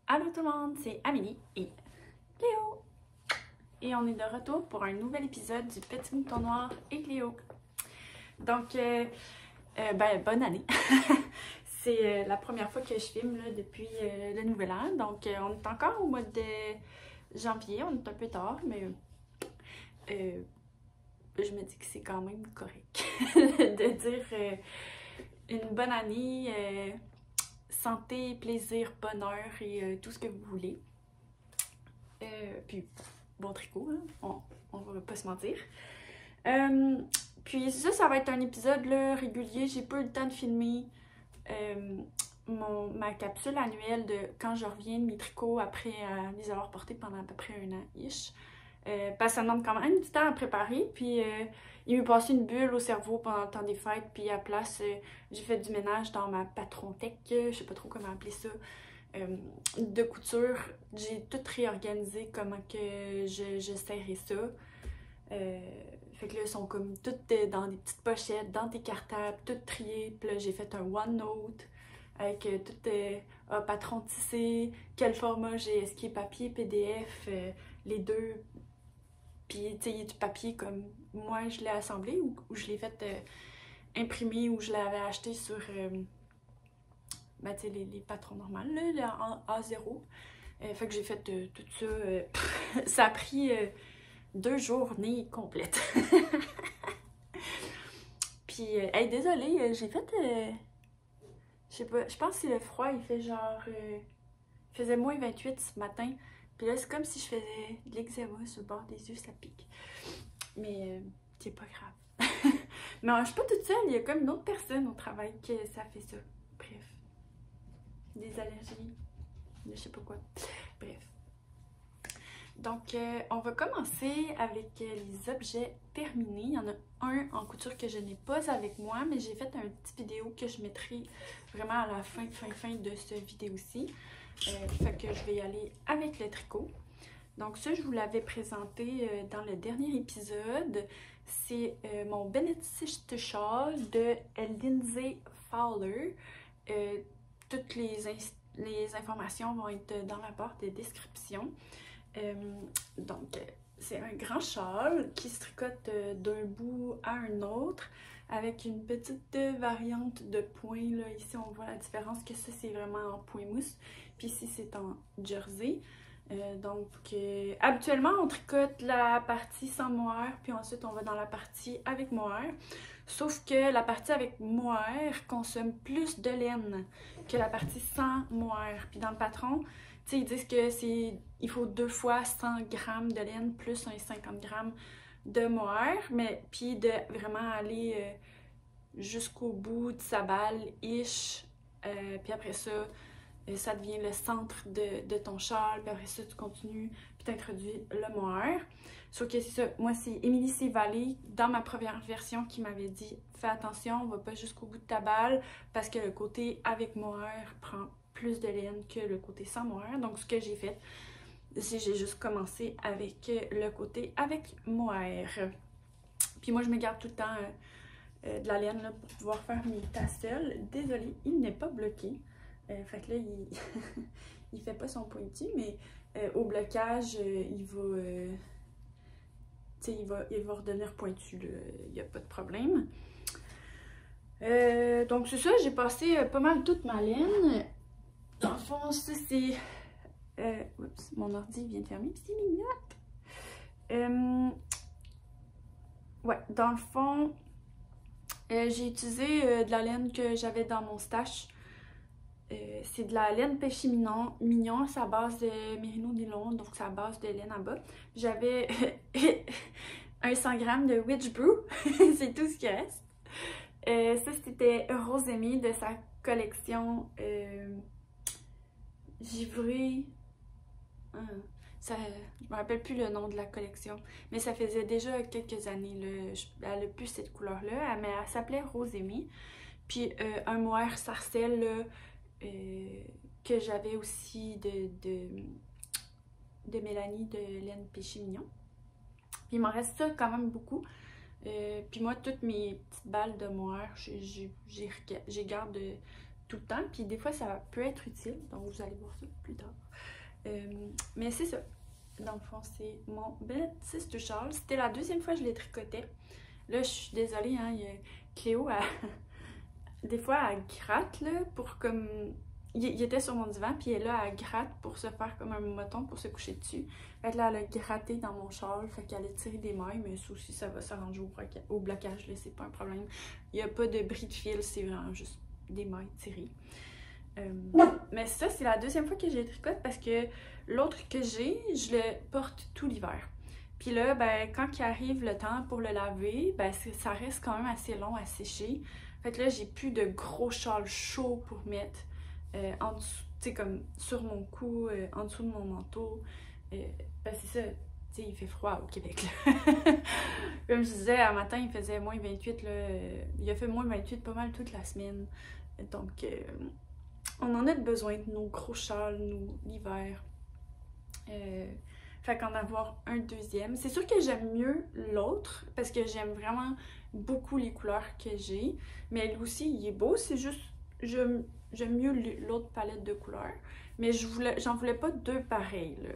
Allô tout le monde, c'est Amélie et Léo. Et on est de retour pour un nouvel épisode du Petit Mouton Noir et Léo. Donc, bonne année. C'est la première fois que je filme là, depuis le nouvel an. Donc, on est encore au mois de janvier, on est un peu tard, mais je me dis que c'est quand même correct de dire une bonne année. Santé, plaisir, bonheur et tout ce que vous voulez. Puis, bon tricot, hein? On va pas se mentir. Puis ça va être un épisode là, régulier. J'ai pas eu le temps de filmer ma capsule annuelle de quand je reviens de mes tricots après les avoir portés pendant à peu près un an-ish. Parce que ça demande quand même du temps à préparer. Puis il m'est passé une bulle au cerveau pendant le temps des fêtes. Puis à place, j'ai fait du ménage dans ma patron-tech, je sais pas trop comment appeler ça, de couture. J'ai tout réorganisé comment que je serrais ça. Fait que là, ils sont comme toutes dans des petites pochettes, dans des cartables, toutes triées. Puis là, j'ai fait un OneNote avec tout patron tissé, quel format j'ai, est-ce qu'il est papier, PDF, les deux. Puis, tu sais, il y a du papier comme moi, je l'ai assemblé ou je l'ai fait imprimer ou je l'avais acheté sur, tu sais, les patrons normales, là, en A0. Fait que j'ai fait tout ça. Ça a pris 2 journées complètes. Puis, hey, désolée, j'ai fait, je sais pas, je pense que c'est le froid, il fait genre, il faisait moins 28 ce matin. Puis là, c'est comme si je faisais de l'eczéma sur le bord des yeux, ça pique. Mais c'est pas grave. Mais je suis pas toute seule, il y a comme une autre personne au travail que ça fait ça. Bref. Des allergies, je sais pas quoi. Bref. Donc, on va commencer avec les objets terminés. Il y en a un en couture que je n'ai pas avec moi, mais j'ai fait une petite vidéo que je mettrai vraiment à la fin de cette vidéo-ci. Fait que je vais y aller avec le tricot. Donc ça, je vous l'avais présenté dans le dernier épisode. C'est mon Benedict Shawl de Lindsay Fowler. Toutes les informations vont être dans la barre de description. Donc, c'est un grand châle qui se tricote d'un bout à un autre avec une petite variante de point. Là. Ici, on voit la différence que ça, c'est vraiment en point mousse. Puis ici, c'est en jersey. Habituellement, on tricote la partie sans mohair, puis ensuite, on va dans la partie avec mohair. Sauf que la partie avec mohair consomme plus de laine que la partie sans mohair. Puis dans le patron, tu sais, ils disent que il faut 2 fois 100 grammes de laine plus un 50 grammes de mohair, mais puis de vraiment aller jusqu'au bout de sa balle-ish. Puis après ça, ça devient le centre de ton châle, puis après ça, tu continues, puis tu introduis le mohair. Sauf que c'est ça, moi, c'est Émilie C. Vallée, dans ma première version, qui m'avait dit « Fais attention, on va pas jusqu'au bout de ta balle, parce que le côté avec mohair prend plus de laine que le côté sans mohair. » Donc, ce que j'ai fait, c'est j'ai juste commencé avec le côté avec mohair. Puis moi, je me garde tout le temps de la laine là, pour pouvoir faire mes tassels. Désolée, il n'est pas bloqué. Fait que là, il fait pas son pointu, mais au blocage, il va redevenir pointu, il n'y a pas de problème. Donc c'est ça, j'ai passé pas mal toute ma laine. Dans le fond, ça c'est... oups, mon ordi vient de fermer, c'est mignon. Ouais, dans le fond, j'ai utilisé de la laine que j'avais dans mon stash. C'est de la laine pêché mignon, c'est à base de mérino nylon, donc c'est à base de laine à bas. J'avais un 100 grammes de Witch Brew, c'est tout ce qui reste. Ça, c'était Rosemée de sa collection givrée. Je me rappelle plus le nom de la collection, mais ça faisait déjà quelques années. Là, elle n'a plus cette couleur-là, mais elle s'appelait Rosemée. Puis un mohair sarcelle là, que j'avais aussi de Mélanie de laine péché mignon. Puis il m'en reste ça quand même beaucoup. Puis moi, toutes mes petites balles de mohair, j'ai garde tout le temps, puis des fois ça peut être utile, donc vous allez voir ça plus tard. Mais c'est ça. Dans le fond, c'est mon Bennett Sister Shawl. C'était la deuxième fois que je les tricotais. Là, je suis désolée, hein, Cléo, des fois, elle gratte, là, pour comme... Il était sur mon divan, puis elle, là, elle gratte pour se faire comme un moton pour se coucher dessus. Fait que là, elle a gratté dans mon châle, fait qu'elle a tiré des mailles, mais ça aussi, ça va s'arranger au blocage, là, c'est pas un problème. Il n'y a pas de bris de fil, c'est vraiment juste des mailles tirées. Mais ça, c'est la deuxième fois que je les tricote parce que l'autre que j'ai, je le porte tout l'hiver. Puis là, ben, quand il arrive le temps pour le laver, ben, ça reste quand même assez long à sécher. Fait que là, j'ai plus de gros châles chauds pour mettre en dessous, tu sais, comme sur mon cou, en dessous de mon manteau. Ben, c'est ça, tu sais, il fait froid au Québec, là. Comme je disais, un matin, il faisait moins 28, là. Il a fait moins 28 pas mal toute la semaine. Donc, on en a besoin de nos gros châles, nous, l'hiver. Fait qu'en avoir un deuxième. C'est sûr que j'aime mieux l'autre parce que j'aime vraiment beaucoup les couleurs que j'ai. Mais lui aussi, il est beau. C'est juste, j'aime mieux l'autre palette de couleurs. Mais j'en voulais pas deux pareils, là.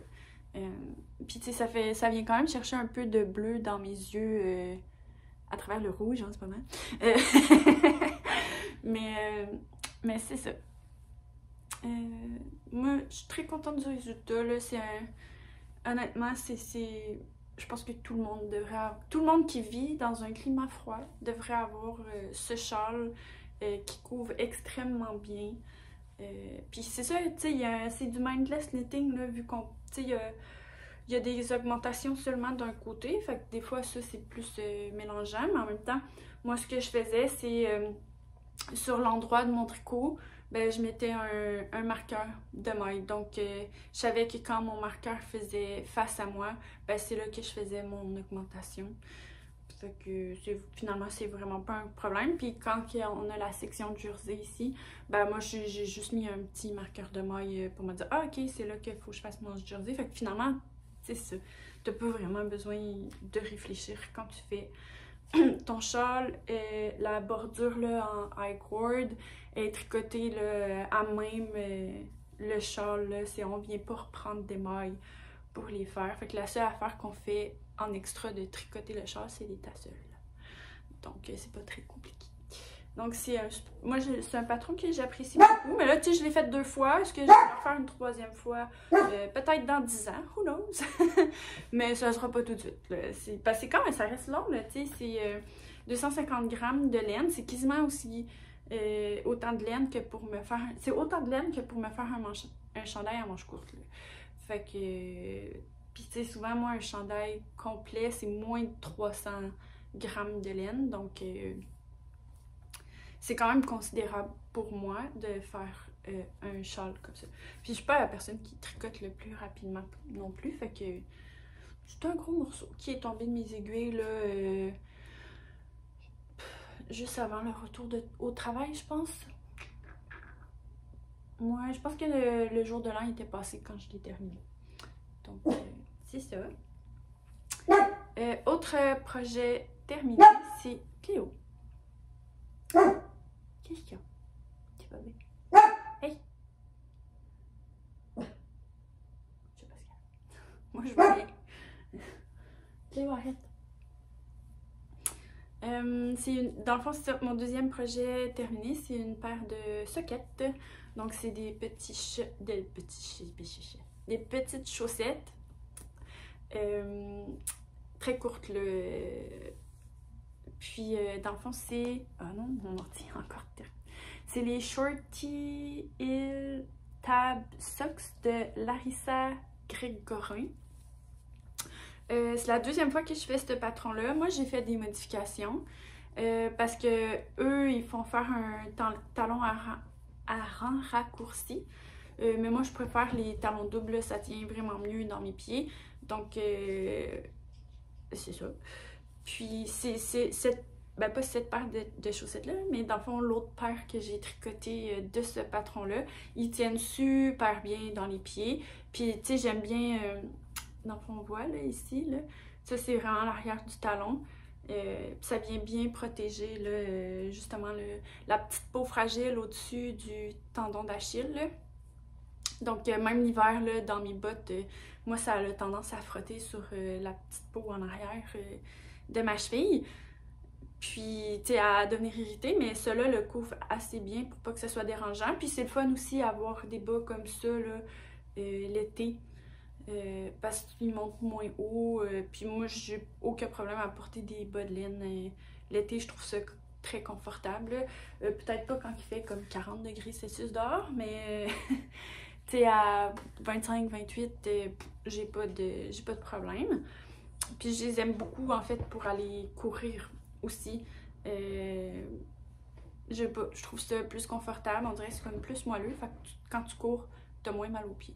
Puis tu sais, ça vient quand même chercher un peu de bleu dans mes yeux à travers le rouge en ce moment. Mais c'est ça. Moi, je suis très contente du résultat, là. Honnêtement, je pense que tout le monde qui vit dans un climat froid devrait avoir ce châle qui couvre extrêmement bien. Puis c'est ça, tu sais, c'est du mindless knitting, là, vu qu'on, tu sais, il y a des augmentations seulement d'un côté, fait que des fois, ça, c'est plus mélangeant, mais en même temps, moi, ce que je faisais, c'est sur l'endroit de mon tricot, ben, je mettais un marqueur de maille. Donc, je savais que quand mon marqueur faisait face à moi, ben, c'est là que je faisais mon augmentation. Fait que finalement, c'est vraiment pas un problème. Puis quand on a la section de jersey ici, ben moi, j'ai juste mis un petit marqueur de maille pour me dire « Ah, ok, c'est là qu'il faut que je fasse mon jersey. » Fait que finalement, c'est ça. T'as pas vraiment besoin de réfléchir quand tu fais ton châle. La bordure là, en I-cord est tricotée là, à même le châle. Là, on vient pas reprendre des mailles pour les faire. Fait que la seule affaire qu'on fait en extra de tricoter le châle, c'est les tassels. Donc, c'est pas très compliqué. Donc, moi, c'est un patron que j'apprécie beaucoup. Mais là, tu sais, je l'ai fait 2 fois. Est-ce que je vais le refaire une 3e fois? Peut-être dans 10 ans. Who knows? Mais ça sera pas tout de suite. Parce que quand même, ça reste long, là. Tu sais, c'est 250 grammes de laine. C'est quasiment aussi autant de laine que pour me faire... C'est autant de laine que pour me faire un chandail à manches courtes, là. Fait que... Puis, tu sais, souvent, moi, un chandail complet, c'est moins de 300 grammes de laine. Donc, c'est quand même considérable pour moi de faire un châle comme ça. Puis, je suis pas la personne qui tricote le plus rapidement non plus. Fait que c'est un gros morceau qui est tombé de mes aiguilles, là, juste avant le retour au travail, je pense. Moi, je pense que le jour de l'an était passé quand je l'ai terminé. Donc, c'est ça. Autre projet terminé, c'est Cléo. Qu'est-ce qu'il y a? Tu vas bien? Hey! Je sais pas ce qu'il y a. Moi, je vais bien. Cléo, arrête. Dans le fond, c'est mon deuxième projet terminé. C'est une paire de soquettes. Donc, c'est des petites chaussettes. Très courtes, là. Puis, dans le fond, c'est... Ah non, mon ordi est encore terre. C'est les Shorty Hill Tab Socks de Larissa Grégorin. C'est la deuxième fois que je fais ce patron-là. Moi, j'ai fait des modifications parce que eux, ils font faire un talon à rang raccourci. Mais moi, je préfère les talons doubles. Ça tient vraiment mieux dans mes pieds. Donc, c'est ça. Puis, ben pas cette paire de chaussettes-là, mais dans le fond, l'autre paire que j'ai tricotée de ce patron-là, ils tiennent super bien dans les pieds. Puis, tu sais, j'aime bien, dans le fond, on voit, là, ici, là, ça, c'est vraiment l'arrière du talon. Ça vient bien protéger là, justement la petite peau fragile au-dessus du tendon d'Achille. Là. Donc, même l'hiver, là, dans mes bottes, moi, ça a tendance à frotter sur la petite peau en arrière de ma cheville. Puis, tu sais, à devenir irritée, mais cela le couvre assez bien pour pas que ce soit dérangeant. Puis, c'est le fun aussi avoir des bas comme ça, là, l'été. Parce qu'ils montent moins haut. Puis moi, j'ai aucun problème à porter des bas de laine. L'été, je trouve ça très confortable. Peut-être pas quand il fait comme 40 degrés Celsius dehors, mais tu sais, à 25, 28, j'ai pas de problème. Puis je les aime beaucoup, en fait, pour aller courir aussi. Je trouve ça plus confortable. On dirait que c'est comme plus moelleux. Fait que quand tu cours, t'as moins mal aux pieds.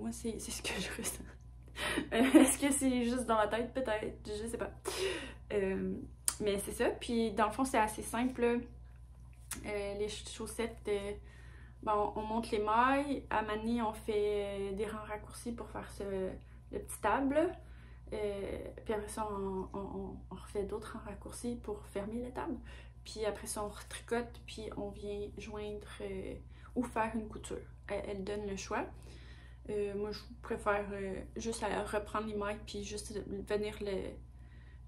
Moi, c'est ce que je ressens. Est-ce que c'est juste dans ma tête? Peut-être, je sais pas. Mais c'est ça. Puis, dans le fond, c'est assez simple. Les chaussettes, bon, on monte les mailles. À Mani, on fait des rangs raccourcis pour faire le petit table. Puis après ça, on refait d'autres rangs raccourcis pour fermer la table. Puis après ça, on retricote, puis on vient joindre ou faire une couture. Elle donne le choix. Moi, je préfère juste reprendre les mailles puis juste venir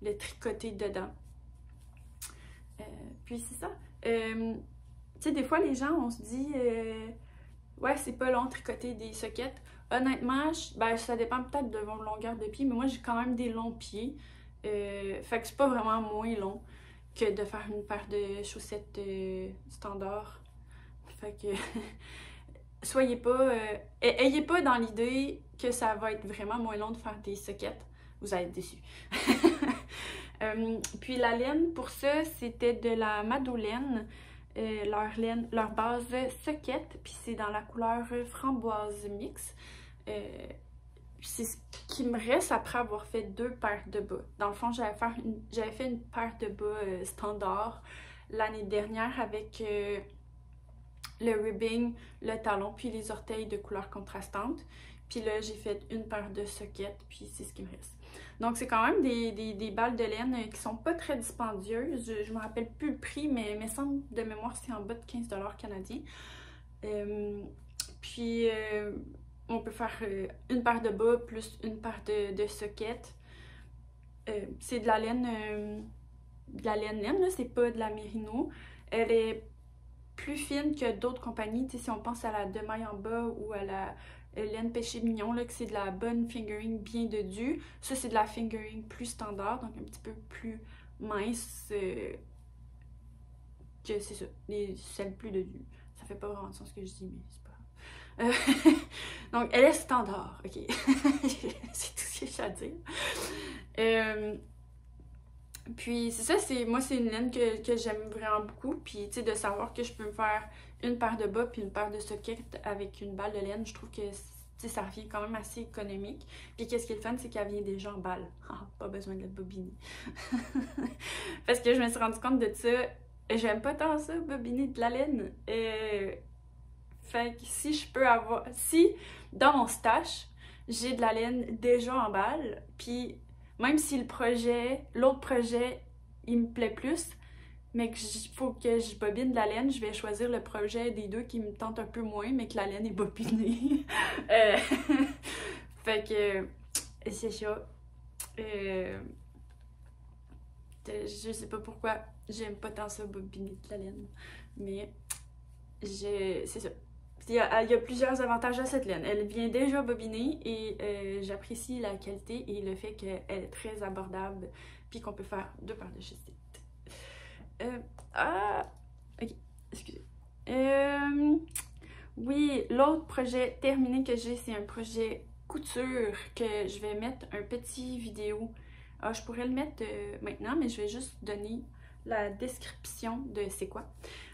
le tricoter dedans. Puis c'est ça. Tu sais, des fois, les gens, on se dit ouais, c'est pas long de tricoter des sockets. Honnêtement, ben, ça dépend peut-être de vos longueurs de pied, mais moi, j'ai quand même des longs pieds. Fait que c'est pas vraiment moins long que de faire une paire de chaussettes standard. Fait que soyez pas, ayez pas dans l'idée que ça va être vraiment moins long de faire des sockets. Vous allez être déçus. Puis la laine, pour ça, c'était de la Madolaine. Leur base socket, puis c'est dans la couleur framboise mix. C'est ce qui me reste après avoir fait 2 paires de bas. Dans le fond, j'avais fait une paire de bas standard l'année dernière avec le ribbing, le talon, puis les orteils de couleur contrastante. Puis là, j'ai fait une paire de sockets, puis c'est ce qui me reste. Donc, c'est quand même des balles de laine qui sont pas très dispendieuses. Je me rappelle plus le prix, mais il me semble de mémoire c'est en bas de 15 $ canadiens. Puis, on peut faire une paire de bas plus une paire de sockets. C'est de la laine laine, là, c'est pas de la Merino. Elle est plus fine que d'autres compagnies. Tu sais, si on pense à la Demaille en bas ou à la laine Péché Mignon, là, que c'est de la bonne fingering bien de due. Ça, c'est de la fingering plus standard, donc un petit peu plus mince que c'est ça, celle plus de due. Ça fait pas vraiment de sens ce que je dis, mais c'est pas grave. Donc, elle est standard, ok. C'est tout ce que j'ai à dire. Puis c'est ça, moi c'est une laine que j'aime vraiment beaucoup. Puis tu sais, de savoir que je peux me faire une paire de bas puis une paire de sockets avec une balle de laine, je trouve que ça revient quand même assez économique. Puis qu'est-ce qui est le fun, c'est qu'elle vient déjà en balle. Ah, pas besoin d'être bobinée. Parce que je me suis rendu compte de ça. J'aime pas tant ça, bobiner de la laine. Fait que si dans mon stash, j'ai de la laine déjà en balle, puis même si l'autre projet, il me plaît plus, mais qu'il faut que je bobine de la laine, je vais choisir le projet des deux qui me tente un peu moins, mais que la laine est bobinée. Fait que c'est ça. Je sais pas pourquoi j'aime pas tant ça bobiner de la laine, mais c'est ça. Il y a plusieurs avantages à cette laine. Elle vient déjà bobinée et j'apprécie la qualité et le fait qu'elle est très abordable puis qu'on peut faire 2 paires de chaussettes. Ok, excusez. Oui, l'autre projet terminé que j'ai, c'est un projet couture que je vais mettre un petit vidéo. Je pourrais le mettre maintenant, mais je vais juste donner la description de c'est quoi.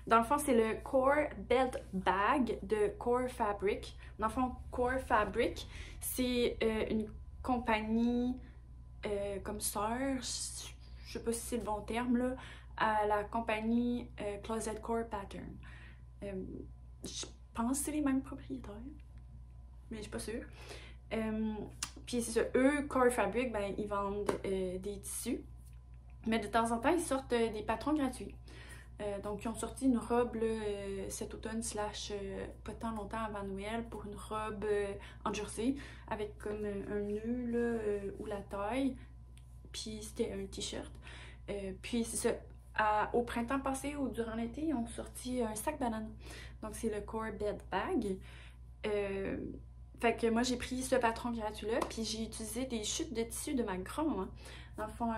Dans le fond, c'est le Core Belt Bag de Core Fabric. Dans le fond, Core Fabric, c'est une compagnie comme sœur, je sais pas si c'est le bon terme, là, à la compagnie Closet Core Pattern. Je pense que c'est les mêmes propriétaires, mais je suis pas sûre. Puis c'est ça, eux, Core Fabric, ben, ils vendent des tissus. Mais de temps en temps, ils sortent des patrons gratuits. Donc, ils ont sorti une robe là, cet automne / pas tant longtemps avant Noël pour une robe en jersey avec comme un nœud là, ou la taille. Puis c'était un t-shirt. Puis c'est ça. Au printemps passé ou durant l'été, ils ont sorti un sac banane. Donc, c'est le Core Bed Bag. Fait que moi, j'ai pris ce patron gratuit-là, puis j'ai utilisé des chutes de tissu de ma grand-maman. Dans le fond,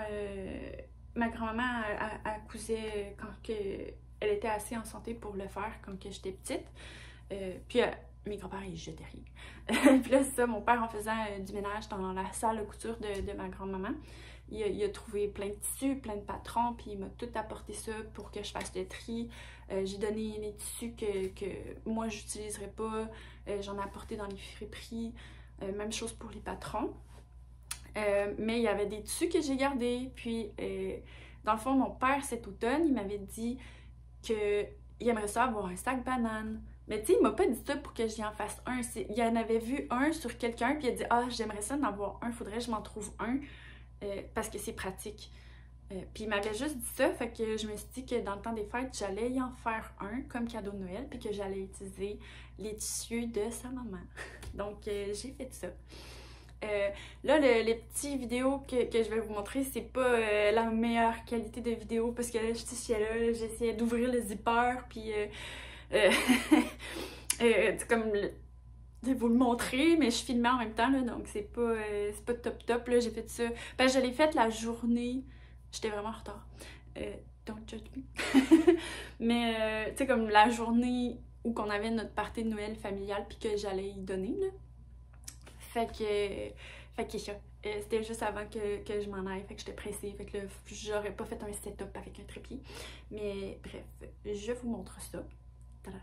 ma grand-maman, elle cousait quand elle était assez en santé pour le faire, quand j'étais petite. Puis mes grands-parents, ils jetaient rien. Puis là, c'est ça, mon père, en faisant du ménage dans la salle de couture de ma grand-maman, il a trouvé plein de tissus, plein de patrons, puis il m'a tout apporté ça pour que je fasse le tri. J'ai donné les tissus que moi, j'utiliserais pas. J'en ai apporté dans les friperies. Même chose pour les patrons. Mais il y avait des tissus que j'ai gardés. Puis, dans le fond, mon père, cet automne, il m'avait dit qu'il aimerait ça avoir un sac banane. Mais tu sais, il m'a pas dit ça pour que j'y en fasse un. Il en avait vu un sur quelqu'un, puis il a dit « Ah, j'aimerais ça en avoir un, faudrait que je m'en trouve un. » Parce que c'est pratique. Puis il m'avait juste dit ça, fait que je me suis dit que dans le temps des fêtes, j'allais y en faire un comme cadeau de Noël, puis que j'allais utiliser les tissus de sa maman. Donc j'ai fait ça. Là, les petites vidéos que je vais vous montrer, c'est pas la meilleure qualité de vidéo, parce que là, j'essayais d'ouvrir le zipper, puis c'est comme de vous le montrer, mais je filmais en même temps, là, donc c'est pas top, là, j'ai fait ça. Ben, je l'ai fait la journée, j'étais vraiment en retard, don't judge me. Mais, tu sais, comme la journée où qu'on avait notre party de Noël familiale, puis que j'allais y donner, là. Fait que ça. C'était juste avant que je m'en aille, fait que j'étais pressée, fait que là, j'aurais pas fait un setup avec un trépied. Mais bref, je vous montre ça. Tada!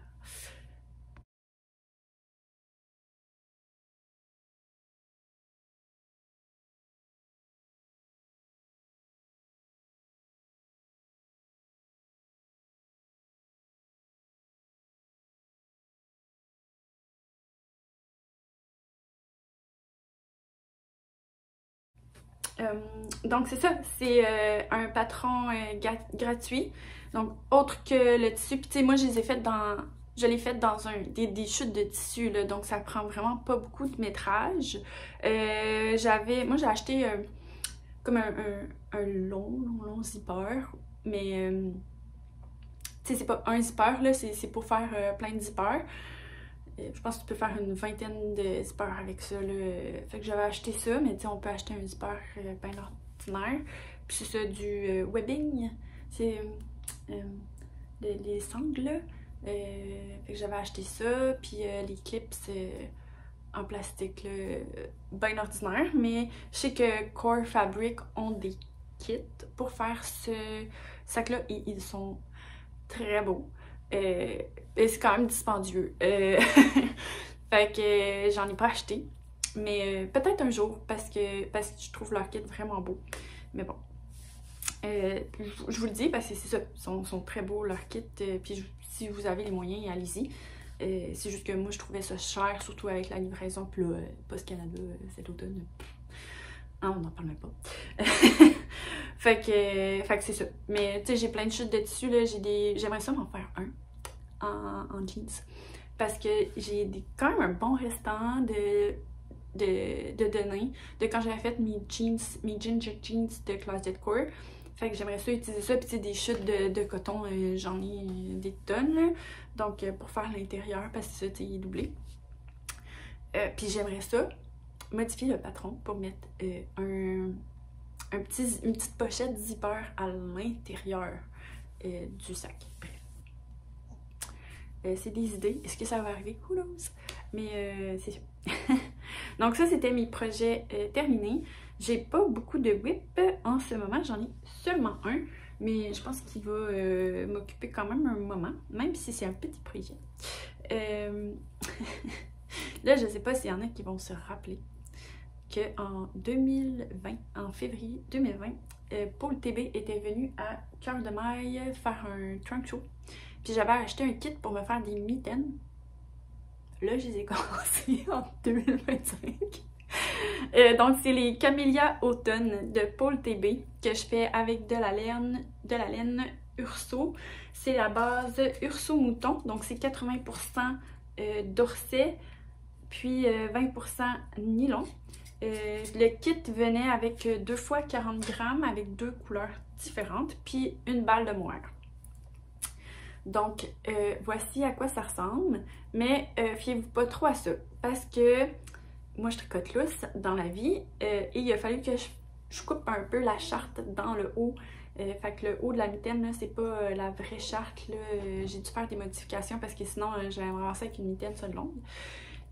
Donc c'est ça, c'est un patron gratuit. Donc autre que le tissu, puis tu sais, moi je l'ai fait dans des chutes de tissu, là, donc ça prend vraiment pas beaucoup de métrage. Moi j'ai acheté comme un long zipper, mais tu sais, c'est pas un zipper, là, c'est pour faire plein de zippers. Je pense que tu peux faire une vingtaine de zippers avec ça, là. Fait que j'avais acheté ça, mais tu sais, on peut acheter un zipper bien ordinaire. Puis c'est ça, du webbing. C'est les sangles, là. Fait que j'avais acheté ça, puis les clips en plastique, là, bien ordinaire. Mais je sais que Core Fabric ont des kits pour faire ce sac-là et ils sont très beaux. Et c'est quand même dispendieux. Fait que j'en ai pas acheté. Mais peut-être un jour parce que je trouve leur kit vraiment beau. Mais bon. Je vous le dis parce que c'est ça. Ils sont très beaux leur kit. Puis si vous avez les moyens, allez-y. C'est juste que moi je trouvais ça cher, surtout avec la livraison. Puis là, Post Canada cet automne. Ah, on n'en parle même pas. fait que c'est ça. Mais tu sais, j'ai plein de chutes de tissu, là. J'aimerais ça m'en faire un en jeans. Parce que j'ai quand même un bon restant de données de quand j'avais fait mes ginger jeans de Closet Core. Fait que j'aimerais ça utiliser ça. Puis tu sais, des chutes de coton, j'en ai des tonnes, là. Donc pour faire l'intérieur, parce que ça, tu sais, il est doublé. Puis j'aimerais ça modifier le patron pour mettre une petite pochette zipper à l'intérieur du sac. Bref. C'est des idées. Est-ce que ça va arriver? Who knows? Mais c'est ça. Donc ça, c'était mes projets terminés. J'ai pas beaucoup de whip en ce moment. J'en ai seulement un. Mais je pense qu'il va m'occuper quand même un moment. Même si c'est un petit projet. Là, je sais pas s'il y en a qui vont se rappeler qu'en 2020, en février 2020, Paul TB était venu à Cœur de Maille faire un trunk show. Puis j'avais acheté un kit pour me faire des mitaines. Là, je les ai commencés en 2025. Donc, c'est les Camellia Automne de Paul TB que je fais avec de la laine Urso. C'est la base Urso Mouton, donc c'est 80% d'orset, puis 20% nylon. Le kit venait avec 2 fois 40 grammes avec 2 couleurs différentes, puis une balle de moire. Donc, voici à quoi ça ressemble, mais fiez-vous pas trop à ça, parce que moi, je tricote lousse dans la vie, et il a fallu que je coupe un peu la charte dans le haut. Fait que le haut de la mitaine, c'est pas la vraie charte, j'ai dû faire des modifications parce que sinon, j'allais me ramasser avec une mitaine ça de longue.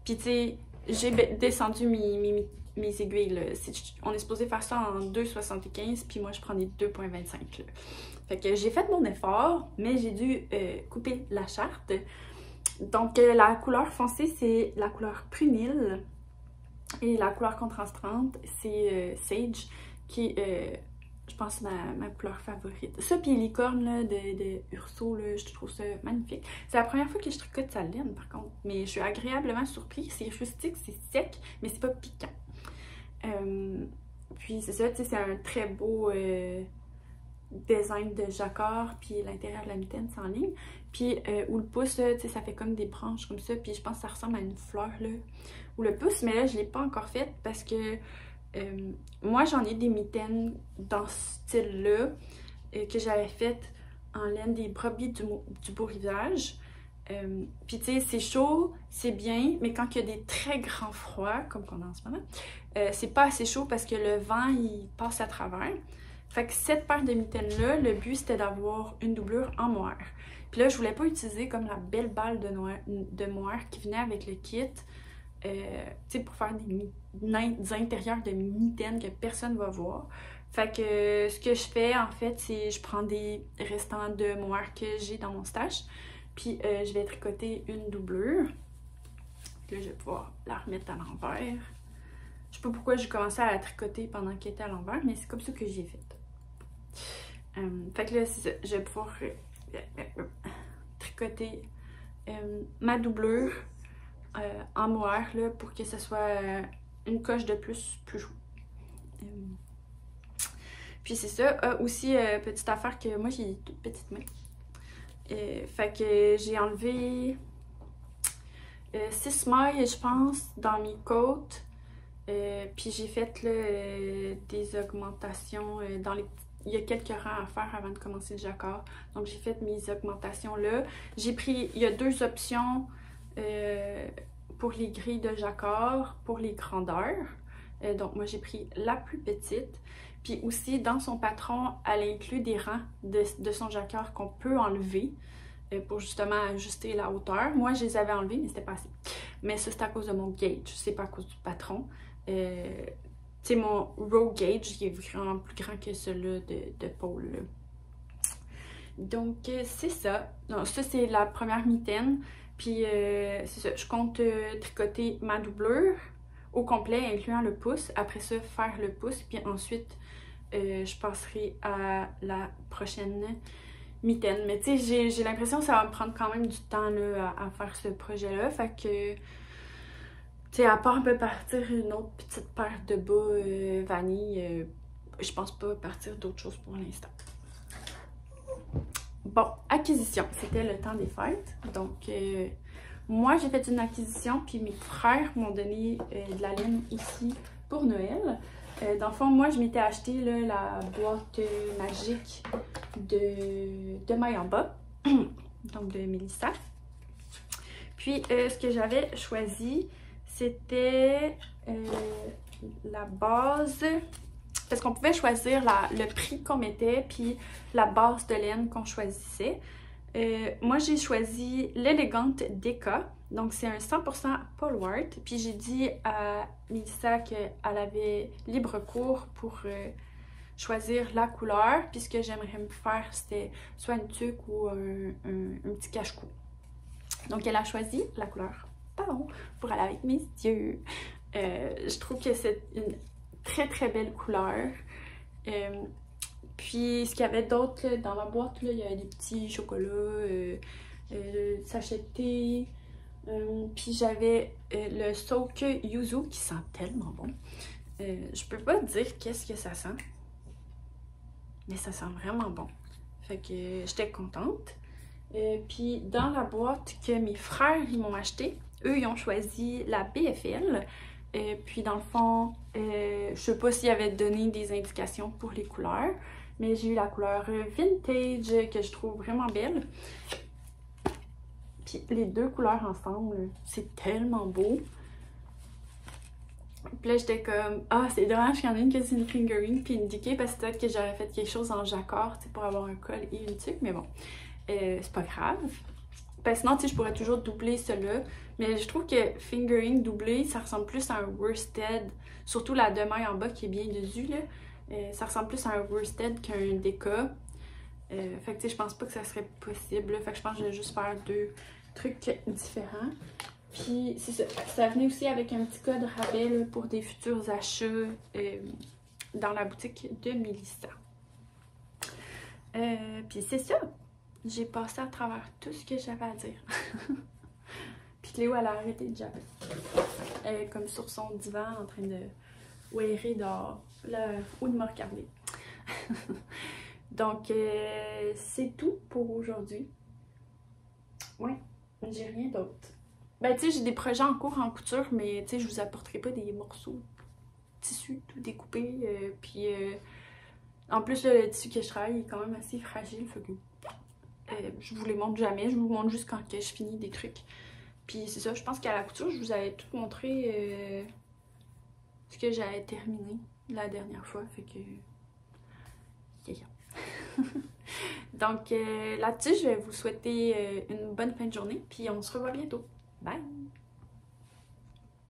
Puis tu sais, j'ai descendu mes aiguilles, là. On est supposé faire ça en 2,75, puis moi, je prends des 2,25, là. Fait que j'ai fait mon effort, mais j'ai dû couper la charte. Donc, la couleur foncée, c'est la couleur prunille. Et la couleur contrastante, c'est Sage, qui est, je pense, ma couleur favorite. Ça, puis licorne là, de Urso, là, je trouve ça magnifique. C'est la première fois que je tricote sa laine, par contre. Mais je suis agréablement surprise. C'est rustique, c'est sec, mais c'est pas piquant. Puis c'est ça, tu sais, c'est un très beau design de jacquard, puis l'intérieur de la mitaine, c'est en ligne. Puis où le pouce, tu sais, ça fait comme des branches comme ça, puis je pense que ça ressemble à une fleur, là. Ou le pouce, mais là, je l'ai pas encore faite parce que moi, j'en ai des mitaines dans ce style-là que j'avais faites en laine des brebis du Beau Rivage. Puis tu sais, c'est chaud, c'est bien, mais quand il y a des très grands froids, comme qu'on a en ce moment, c'est pas assez chaud parce que le vent, il passe à travers. Fait que cette paire de mitaines-là, le but, c'était d'avoir une doublure en moire. Puis là, je voulais pas utiliser comme la belle balle de moire qui venait avec le kit. Tu sais, pour faire des intérieurs de mitaines que personne va voir. Fait que ce que je fais, en fait, c'est je prends des restants de moire que j'ai dans mon stash, puis je vais tricoter une doublure. Là, je vais pouvoir la remettre à l'envers. Je sais pas pourquoi j'ai commencé à la tricoter pendant qu'elle était à l'envers, mais c'est comme ça que j'ai fait. Fait que là, c'est ça. Je vais pouvoir tricoter ma doublure en moire là, pour que ce soit une coche de plus chaud. Puis c'est ça. Aussi, petite affaire que moi j'ai toute petite main. Fait que j'ai enlevé 6 mailles, je pense, dans mes côtes. Puis j'ai fait là, des augmentations dans les... Il y a quelques rangs à faire avant de commencer le jacquard. Donc j'ai fait mes augmentations là. J'ai pris... Il y a 2 options pour les grilles de jacquard, pour les grandeurs. Donc moi j'ai pris la plus petite. Puis aussi dans son patron, elle inclut des rangs de son jacquard qu'on peut enlever pour justement ajuster la hauteur. Moi je les avais enlevés mais c'était pas assez. Mais ça c'est à cause de mon gauge, c'est pas à cause du patron. Tu sais, mon row gauge il est vraiment plus grand que celui de Paul. Là. Donc c'est ça. Donc ça c'est la première mitaine. Puis c'est ça, je compte tricoter ma doublure au complet, incluant le pouce. Après ça, faire le pouce. Puis ensuite, je passerai à la prochaine mitaine. Mais tu sais, j'ai l'impression que ça va me prendre quand même du temps là, à faire ce projet-là. Fait que, tu sais, à part me partir une autre petite paire de bas vanille, je pense pas partir d'autre chose pour l'instant. Bon, acquisition, c'était le temps des fêtes. Donc, moi, j'ai fait une acquisition, puis mes frères m'ont donné de la laine ici pour Noël. Dans le fond, moi, je m'étais acheté là, la boîte magique de Mayamba, donc de Mélissa. Puis, ce que j'avais choisi, c'était la base... Parce qu'on pouvait choisir le prix qu'on mettait, puis la base de laine qu'on choisissait. Moi, j'ai choisi l'élégante Deka. Donc, c'est un 100% Polwart. Puis, j'ai dit à Mélissa qu'elle avait libre cours pour choisir la couleur. Puis, ce que j'aimerais me faire, c'était soit une tuque ou un petit cache-cou. Donc, elle a choisi la couleur marron pour aller avec mes yeux. Je trouve que c'est une très très belle couleur. Puis ce qu'il y avait d'autre dans ma boîte, là, il y avait des petits chocolats, sachet de thé. Puis j'avais le soak yuzu qui sent tellement bon. Je peux pas dire qu'est-ce que ça sent, mais ça sent vraiment bon. Fait que j'étais contente. Puis dans la boîte que mes frères ils m'ont acheté, eux ils ont choisi la BFL. Puis dans le fond, je sais pas s'ils avaient donné des indications pour les couleurs, mais j'ai eu la couleur vintage que je trouve vraiment belle. Puis les deux couleurs ensemble, c'est tellement beau. Puis là, j'étais comme, ah, c'est dommage qu'il y en ait une que c'est une fingering puis une decay, parce que peut-être que j'aurais fait quelque chose en jacquard, tu sais, pour avoir un col et une tuque, mais bon, c'est pas grave. Parce que sinon, tu sais, je pourrais toujours doubler cela, mais je trouve que fingering doublé, ça ressemble plus à un worsted, surtout la demain en bas qui est bien dessus, là. Ça ressemble plus à un worsted qu'un déca. Fait que, tu sais, je pense pas que ça serait possible, là. Fait que je pense que je vais juste faire deux trucs différents. Puis c'est ça, ça venait aussi avec un petit code rabais là, pour des futurs achats dans la boutique de Mélissa. Puis c'est ça, j'ai passé à travers tout ce que j'avais à dire. Puis Cléo, elle a arrêté de japper. Elle est comme sur son divan en train de ouérer dehors, là, ou de me regarder. Donc c'est tout pour aujourd'hui. Ouais, j'ai rien d'autre. Ben, tu sais, j'ai des projets en cours en couture, mais tu sais, je vous apporterai pas des morceaux de tissu tout découpés. Puis, en plus, là, le tissu que je travaille est quand même assez fragile, fait que je vous les montre jamais. Je vous montre juste quand que je finis des trucs. Puis, c'est ça, je pense qu'à la couture, je vous avais tout montré ce que j'avais terminé la dernière fois, fait que... Yeah. Donc, là-dessus, je vais vous souhaiter une bonne fin de journée, puis on se revoit bientôt. Bye!